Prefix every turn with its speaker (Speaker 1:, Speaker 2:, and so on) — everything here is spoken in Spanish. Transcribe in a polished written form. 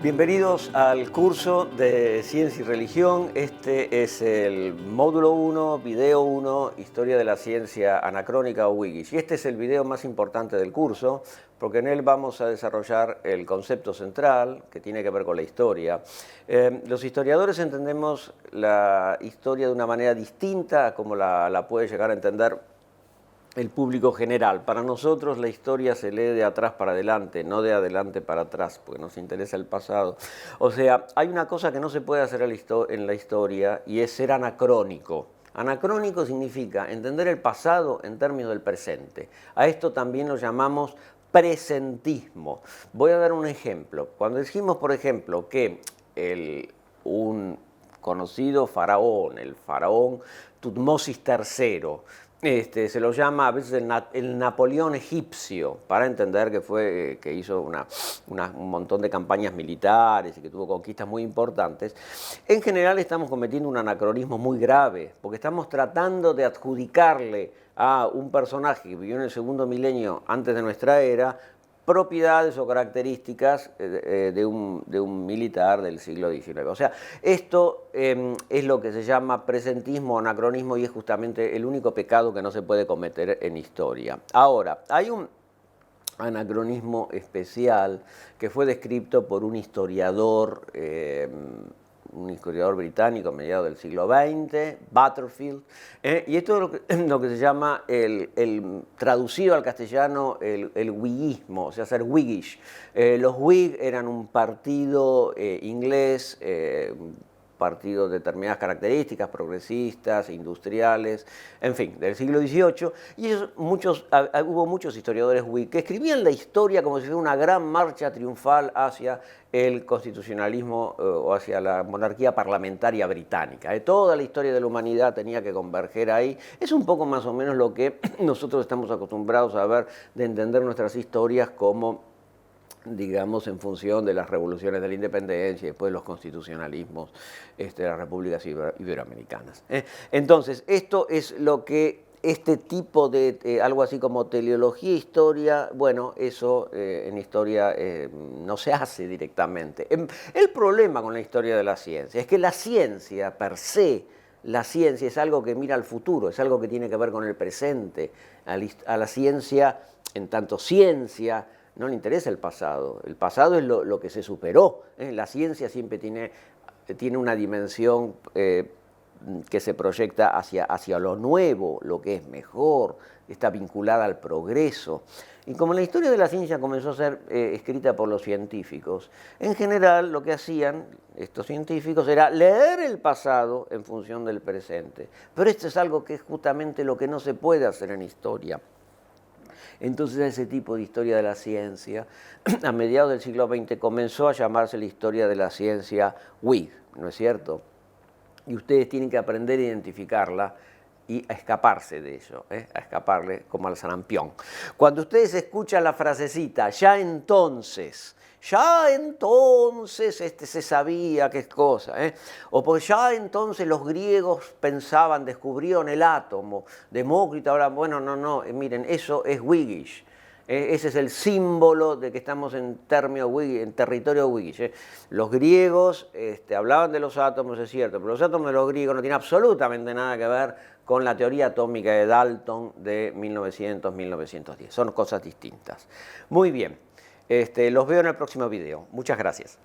Speaker 1: Bienvenidos al curso de Ciencia y Religión. Este es el módulo 1, video 1, Historia de la Ciencia Anacrónica o Wiggish. Y este es el video más importante del curso, porque en él vamos a desarrollar el concepto central, que tiene que ver con la historia. Los historiadores entendemos la historia de una manera distinta a como la puede llegar a entender el público general. Para nosotros la historia se lee de atrás para adelante, no de adelante para atrás, porque nos interesa el pasado. O sea, hay una cosa que no se puede hacer en la historia y es ser anacrónico. Anacrónico significa entender el pasado en términos del presente. A esto también lo llamamos presentismo. Voy a dar un ejemplo. Cuando decimos, por ejemplo, que un conocido faraón, el faraón Tutmosis III, se lo llama a veces el Napoleón egipcio, para entender que hizo un montón de campañas militares y que tuvo conquistas muy importantes. En general estamos cometiendo un anacronismo muy grave, porque estamos tratando de adjudicarle a un personaje que vivió en el segundo milenio antes de nuestra era propiedades o características de un militar del siglo XIX. O sea, esto es lo que se llama presentismo o anacronismo y es justamente el único pecado que no se puede cometer en historia. Ahora, hay un anacronismo especial que fue descrito por un historiador británico a mediados del siglo XX, Butterfield, y esto es lo que se llama traducido al castellano el whiggismo, o sea, ser Wiggish. Los Whig eran un partido inglés, partido de determinadas características, progresistas, industriales, en fin, del siglo XVIII, y hubo muchos historiadores Whig que escribían la historia como si fuera una gran marcha triunfal hacia el constitucionalismo o hacia la monarquía parlamentaria británica. Toda la historia de la humanidad tenía que converger ahí. Es un poco más o menos lo que nosotros estamos acostumbrados a ver, de entender nuestras historias como, digamos, en función de las revoluciones de la independencia y después los constitucionalismos de las repúblicas iberoamericanas. Entonces, esto es lo que este tipo de algo así como teleología, historia, bueno, eso en historia no se hace directamente. El problema con la historia de la ciencia es que la ciencia per se, la ciencia es algo que mira al futuro, es algo que tiene que ver con el presente. A la ciencia, en tanto ciencia, no le interesa el pasado es lo que se superó. La ciencia siempre tiene una dimensión que se proyecta hacia lo nuevo, lo que es mejor, está vinculada al progreso. Y como la historia de la ciencia comenzó a ser escrita por los científicos, en general lo que hacían estos científicos era leer el pasado en función del presente. Pero esto es algo que es justamente lo que no se puede hacer en historia. Entonces ese tipo de historia de la ciencia, a mediados del siglo XX, comenzó a llamarse la historia de la ciencia Whig, ¿no es cierto? Y ustedes tienen que aprender a identificarla y a escaparse de ello, a escaparle como al sarampión. Cuando ustedes escuchan la frasecita, ya entonces se sabía qué cosa, o pues ya entonces los griegos descubrieron el átomo, Demócrito, ahora, bueno, no, miren, eso es Wiggish. Ese es el símbolo de que estamos en territorio Wiggish. Los griegos hablaban de los átomos, es cierto, pero los átomos de los griegos no tienen absolutamente nada que ver con la teoría atómica de Dalton de 1900-1910. Son cosas distintas. Muy bien, los veo en el próximo video. Muchas gracias.